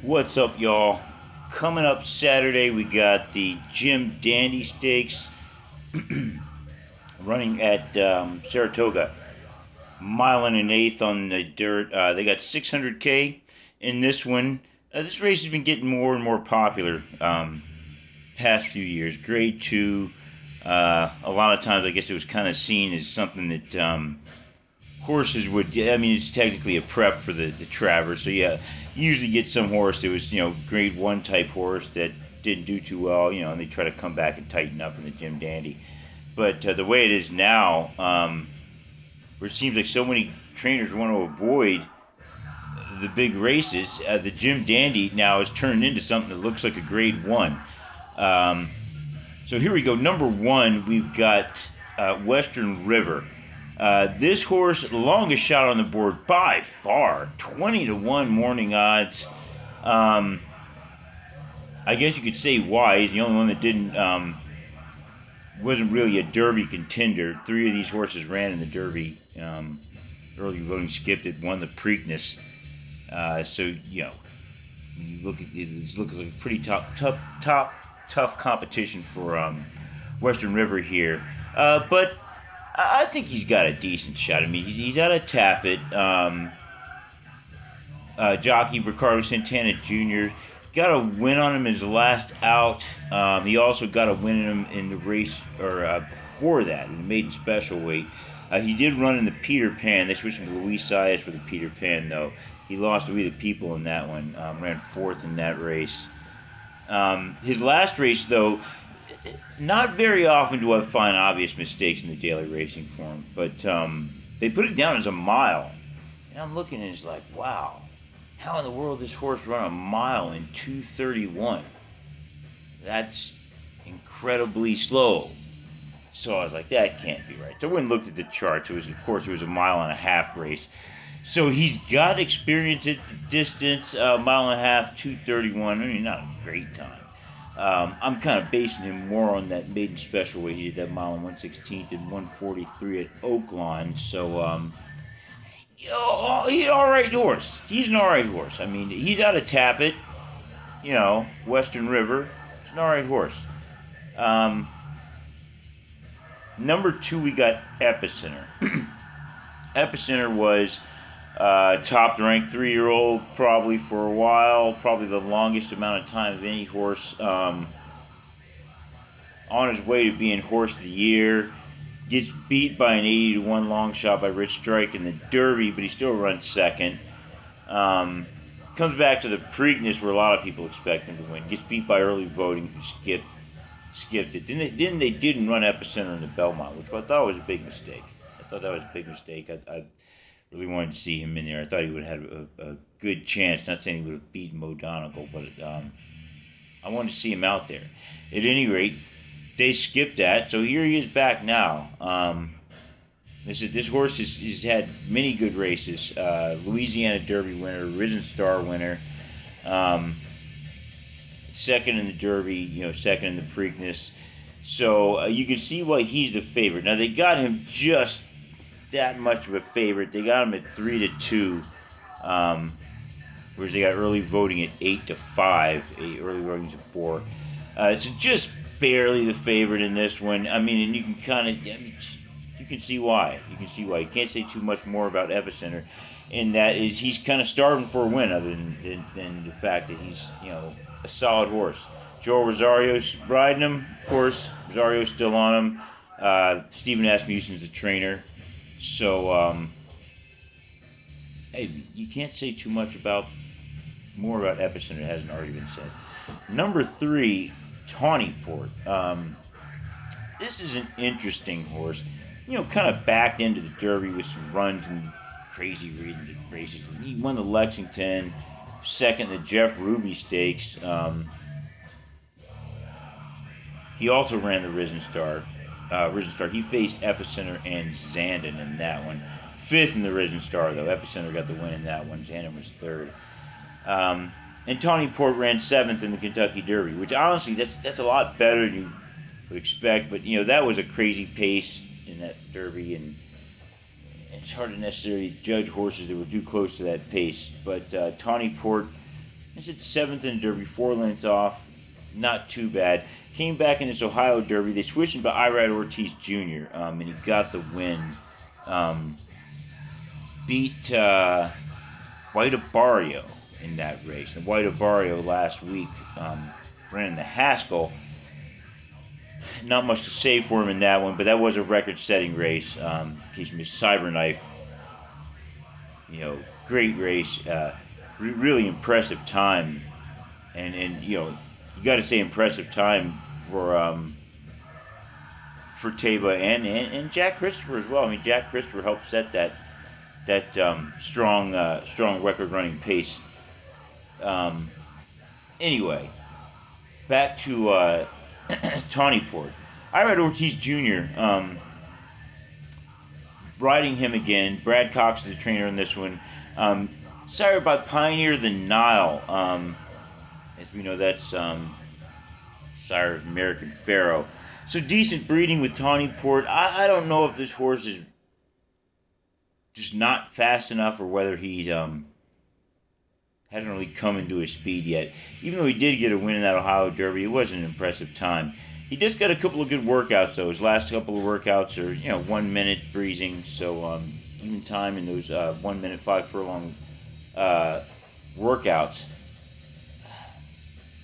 What's up, y'all? Coming up Saturday, we got the Jim Dandy Stakes running at Saratoga. Mile and an eighth on the dirt. They got 600K in this one. This race has been getting more and more popular past few years. Grade 2. A lot of times, I guess it was kind of seen as something that horses would. I mean, it's technically a prep for the Travers. So yeah, you usually get some horse that was grade 1 type horse that didn't do too well. And they try to come back and tighten up in the Jim Dandy. But the way it is now, where it seems like so many trainers want to avoid the big races, the Jim Dandy now has turned into something that looks like a grade 1. Um, so here we go. Number 1, we've got Western River. This horse, longest shot on the board by far, 20-1 morning odds. I guess you could say why. He's the only one that didn't, wasn't really a Derby contender. 3 of these horses ran in the Derby. Early voting skipped it, won the Preakness. So you look at it, it looks like a pretty tough competition for Western River here. But I think he's got a decent shot. I mean, he's out of Tappet. Jockey Ricardo Santana Jr. got a win on him his last out. He also got a win in him in the race or before that in the maiden special weight. He did run in the Peter Pan. They switched him to Luis Saez for the Peter Pan, though. He lost to We the People in that one. Ran 4th in that race. His last race, though, not very often do I find obvious mistakes in the daily racing form, but they put it down as a mile. And I'm looking and it's like, wow, how in the world this horse run a mile in 2:31? That's incredibly slow. So I was like, that can't be right. So I went and looked at the charts. It was, of course, it was a mile and a half race. So he's got experience at the distance, mile and a half, 2:31. I mean, not a great time. I'm kind of basing him more on that maiden special weight. He did that mile and 1/16 and 1:43 at Oaklawn. So, he's an all right horse. He's an all right horse. I mean, he's out of Tappet, Western River. He's an all right horse. Number 2, we got Epicenter. Epicenter was top ranked 3-year-old probably for a while, probably the longest amount of time of any horse. On his way to being horse of the year, gets beat by an 80-1 long shot by Rich Strike in the Derby, but he still runs second. Comes back to the Preakness where a lot of people expect him to win. Gets beat by early voting, who skipped it. Then they didn't run Epicenter in the Belmont, which I thought was a big mistake. I really wanted to see him in there. I thought he would have had a good chance. Not saying he would have beaten Mo Donegal, but I wanted to see him out there. At any rate, they skipped that, so here he is back now. This horse has had many good races. Louisiana Derby winner, Risen Star winner, second in the Derby, second in the Preakness. So you can see why he's the favorite. Now they got him just that much of a favorite. They got him at 3-2, whereas they got early voting at 8-5. Early voting at 4. So just barely the favorite in this one. I mean, and you can kind of, you can see why. You can't say too much more about Epicenter, and that is he's kind of starving for a win, other than the fact that he's a solid horse. Joel Rosario's riding him, of course. Rosario's still on him. Stephen Asmussen's the trainer. So, hey, you can't say too much more about Epicenter that hasn't already been said. Number 3, Tawnyport. This is an interesting horse. Kind of backed into the Derby with some runs and crazy races. He won the Lexington, second in the Jeff Ruby Stakes. He also ran the Risen Star. He faced Epicenter and Zandon in that one. 5th in the Risen Star, though. Epicenter got the win in that one. Zandon was 3rd. And Tawnyport ran 7th in the Kentucky Derby, which honestly, that's a lot better than you would expect. But that was a crazy pace in that Derby, and it's hard to necessarily judge horses that were too close to that pace. But Tawnyport I said 7th in the Derby, 4 lengths off. Not too bad. Came back in this Ohio Derby. They switched him to Irad Ortiz Jr., and he got the win. Beat White Barrio in that race. And White Barrio last week ran the Haskell. Not much to say for him in that one, but that was a record-setting race. He's Miss Cyberknife. Great race. Really impressive time, and you got to say impressive time for Taba and Jack Christopher as well. I mean, Jack Christopher helped set that strong record-running pace. Anyway, back to Tawnyport. Irad Ortiz Jr. Riding him again. Brad Cox is the trainer in this one. Sired by Pioneer the Nile. As we know, that's sire of American Pharaoh. So decent breeding with Tawnyport. I don't know if this horse is just not fast enough or whether he hasn't really come into his speed yet. Even though he did get a win in that Ohio Derby, it wasn't an impressive time. He just got a couple of good workouts, though. His last couple of workouts are, 1 minute breezing. So even time in those 1 minute, 5 furlong workouts.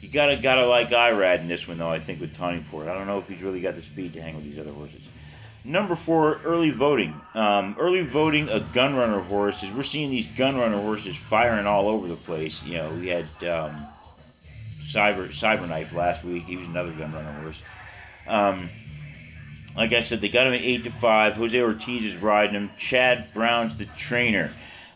You gotta like Irad in this one, though, I think, with Tawnyport. I don't know if he's really got the speed to hang with these other horses. Number 4, early voting. Early voting, a gun runner horse. As we're seeing these gun runner horses firing all over the place. We had Cyberknife last week. He was another gun runner horse. Like I said, they got him at 8-5. Jose Ortiz is riding him. Chad Brown's the trainer.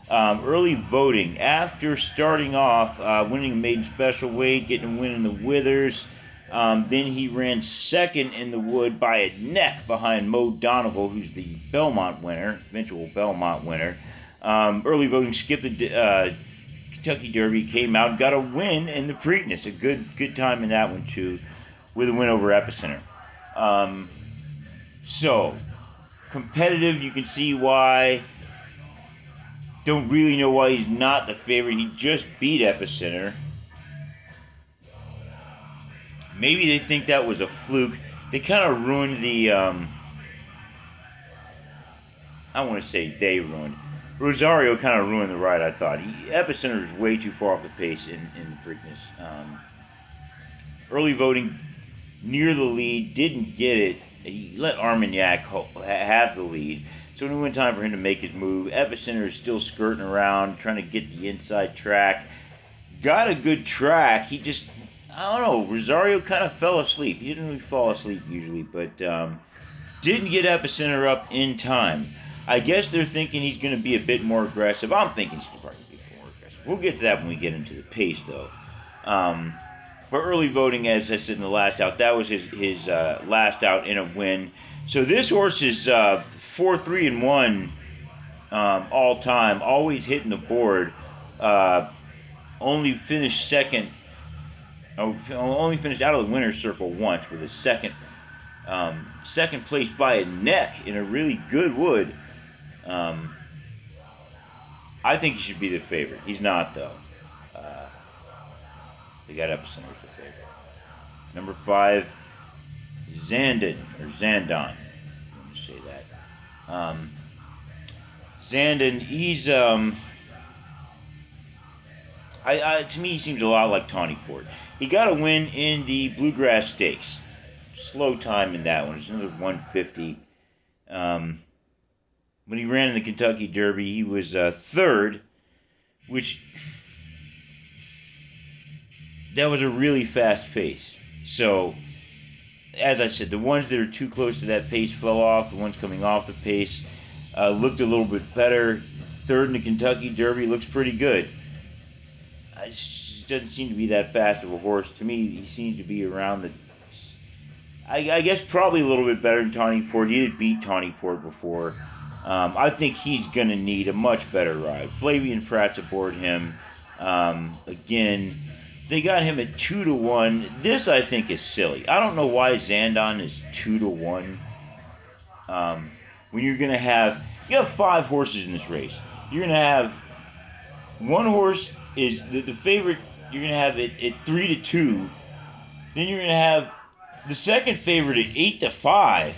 Early voting. After starting off, winning a maiden special weight, getting a win in the Withers. Then he ran second in the Wood by a neck behind Mo Donegal, who's the Belmont winner, eventual Belmont winner. Early voting skipped the Kentucky Derby, came out, got a win in the Preakness. A good time in that one, too, with a win over Epicenter. So, competitive, you can see why. Don't really know why he's not the favorite. He just beat Epicenter. Maybe they think that was a fluke. They kind of ruined the, I want to say they ruined. Rosario kind of ruined the ride, I thought. Epicenter is way too far off the pace in the Preakness. Early voting near the lead, didn't get it. He let Armagnac have the lead. So when it went time for him to make his move, Epicenter is still skirting around, trying to get the inside track. Got a good track. He just, I don't know, Rosario kind of fell asleep. He didn't really fall asleep usually, but didn't get Epicenter up in time. I guess they're thinking he's going to be a bit more aggressive. I'm thinking he's going to probably be more aggressive. We'll get to that when we get into the pace, though. But early voting, as I said in the last out, that was his last out in a win. So this horse is 4-3-1 all time, always hitting the board. Only finished second. Only finished out of the winner's circle once with a second place by a neck in a really good Wood. I think he should be the favorite. He's not, though. They got Epicenter as the favorite. Number 5, Zandon. Let me say that. Zandon, he's to me he seems a lot like Tawnyport. He got a win in the Bluegrass Stakes. Slow time in that one. It's another 150. When he ran in the Kentucky Derby, he was third, which that was a really fast pace. So, as I said, the ones that are too close to that pace fell off. The ones coming off the pace looked a little bit better. Third in the Kentucky Derby looks pretty good. It just doesn't seem to be that fast of a horse. To me, he seems to be around the... I guess probably a little bit better than Tawnyport. He did beat Tawnyport before. I think he's going to need a much better ride. Flavian Pratt's aboard him. Again, they got him at 2-1. This, I think, is silly. I don't know why Zandon is 2-1. When you're going to have... You have 5 horses in this race. You're going to have... One horse is... The favorite you're gonna have it at 3-2. Then you're gonna have the second favorite at 8-5,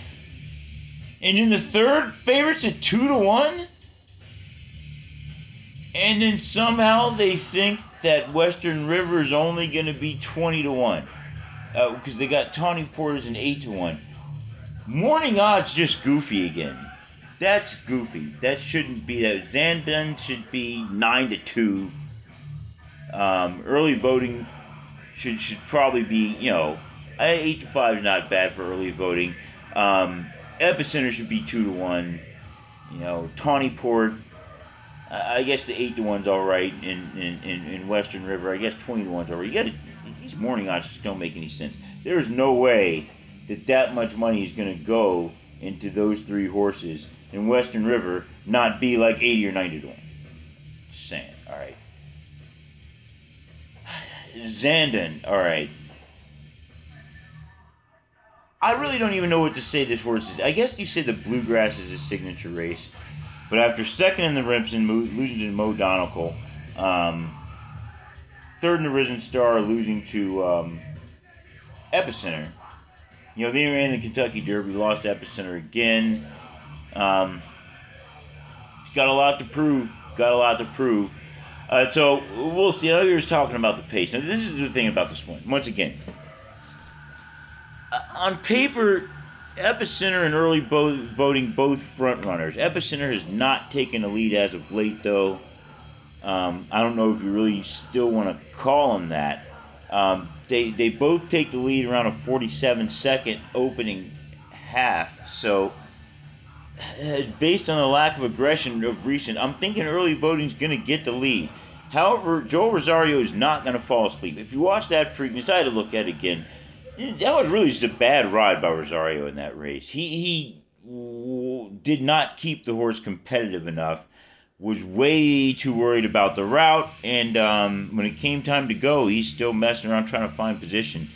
and then the third favorite's at 2-1. And then somehow they think that Western River is only going to be 20-1 because they got Tawny Porters an 8-1. Morning odds just goofy again. That's goofy. That shouldn't be that. Zandon should be 9-2. Early voting should probably be 8-5 is not bad for early voting. Epicenter should be 2-1. Tawny Port. I guess the 8-1's all right in Western River. I guess 20-1's all right. These morning odds just don't make any sense. There is no way that much money is going to go into those three horses in Western River not be like 80 or 90-1. Just saying. All right. Zandon. All right. I really don't even know what to say this horse is. I guess you say the Bluegrass is his signature race. But after second in the Remsen, losing to Mo Donegal, third in the Risen Star, losing to Epicenter. They ran the Kentucky Derby, lost to Epicenter again. He's got a lot to prove. So we'll see. I know you were talking about the pace. Now this is the thing about this one. Once again, on paper, Epicenter and early voting both front runners. Epicenter has not taken the lead as of late, though. I don't know if you really still want to call him that. They both take the lead around a 47-second opening half. So, based on the lack of aggression of recent, I'm thinking early voting's going to get the lead. However, Joel Rosario is not going to fall asleep. If you watch that Preakness, I had to look at it again. That was really just a bad ride by Rosario in that race. He did not keep the horse competitive enough. Was way too worried about the route, and when it came time to go, he's still messing around trying to find position.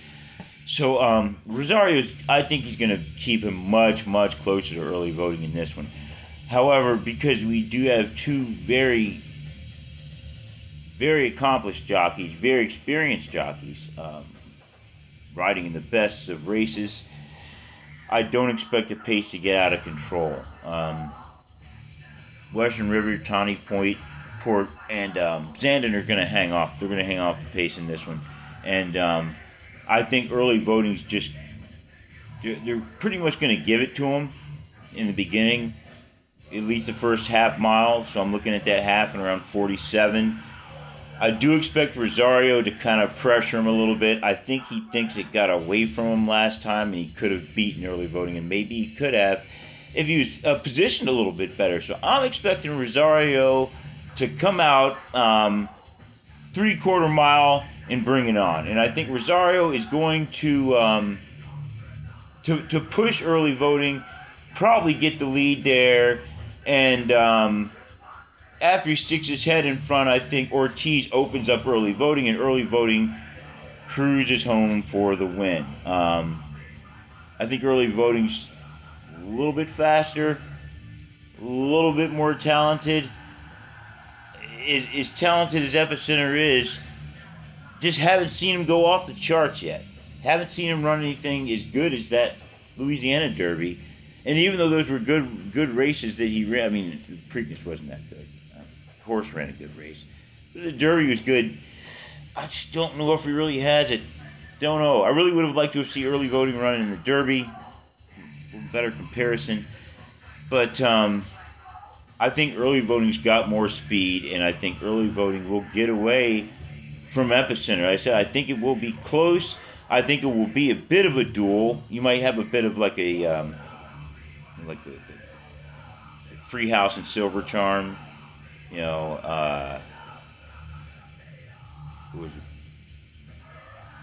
So Rosario, I think he's going to keep him much, much closer to early voting in this one. However, because we do have two very, very accomplished jockeys, very experienced jockeys, riding in the best of races, I don't expect the pace to get out of control. Western River, Tawny Port, and Zandon are going to hang off. They're going to hang off the pace in this one. And I think early voting's just, they're pretty much going to give it to them in the beginning, at least the first half mile. So I'm looking at that half and around 47. I do expect Rosario to kind of pressure him a little bit. I think he thinks it got away from him last time, and he could have beaten early voting, and maybe he could have if he was positioned a little bit better. So I'm expecting Rosario to come out 3/4 mile and bring it on. And I think Rosario is going to push early voting, probably get the lead there, and after he sticks his head in front, I think Ortiz opens up early voting, and early voting cruises home for the win. I think early voting's a little bit faster, a little bit more talented. As talented as Epicenter is, just haven't seen him go off the charts yet. Haven't seen him run anything as good as that Louisiana Derby. And even though those were good races that he ran, I mean, the Preakness wasn't that good. Horse ran a good race. But the Derby was good. I just don't know if he really has it. Don't know. I really would have liked to have seen early voting running in the Derby. For better comparison. But I think early voting's got more speed, and I think early voting will get away from Epicenter. I said I think it will be close. I think it will be a bit of a duel. You might have a bit of like a like the Free House and Silver Charm. Who was it?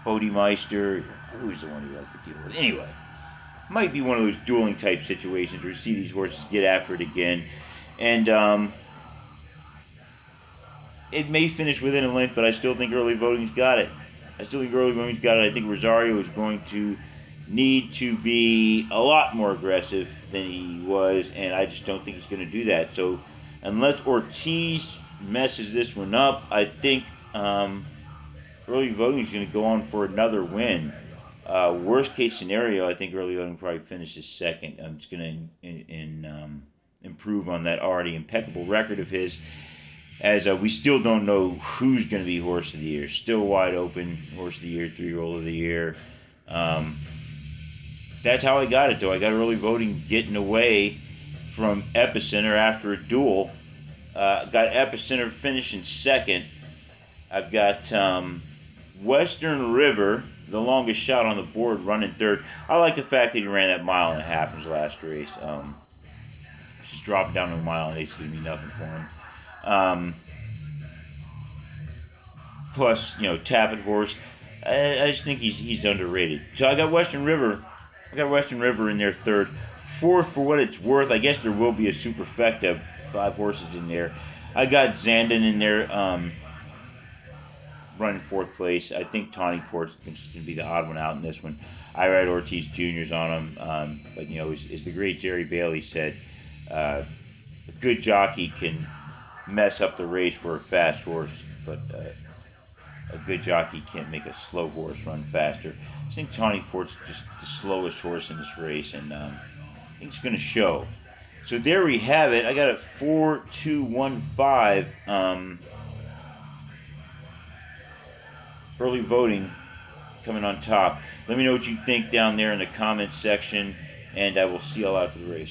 Bodemeister. Who was the one who liked to deal with it? Anyway, might be one of those dueling type situations where you see these horses get after it again. And it may finish within a length, but I still think early voting's got it. I think Rosario is going to need to be a lot more aggressive than he was, and I just don't think he's going to do that. So unless Ortiz messes this one up, I think early voting is going to go on for another win. Worst case scenario, I think early voting probably finishes second. It's going to improve on that already impeccable record of his. As we still don't know who's going to be horse of the year. Still wide open. Horse of the year, 3-year-old of the year. Um, that's how I got it, though. I got early voting getting away from Epicenter after a duel. Got Epicenter finishing second. I've got Western River, the longest shot on the board, running third. I like the fact that he ran that mile and a half in his last race. Just dropping down to a mile and eight's going to be nothing for him. Plus, Tappet horse. I just think he's underrated. So I got Western River. I got Western River in there third. Fourth, for what it's worth, I guess there will be a superfecta. 5 horses in there. I got Zandon in there. Running fourth place. I think Tawny Port's going to be the odd one out in this one. I ride Ortiz Jr.'s on him, but as the great Jerry Bailey said, a good jockey can mess up the race for a fast horse, but a good jockey can't make a slow horse run faster. I think Tawny Port's just the slowest horse in this race, and I think it's going to show. So there we have it. I got a 4-2-1-5. Early voting coming on top. Let me know what you think down there in the comments section, and I will see you all after the race.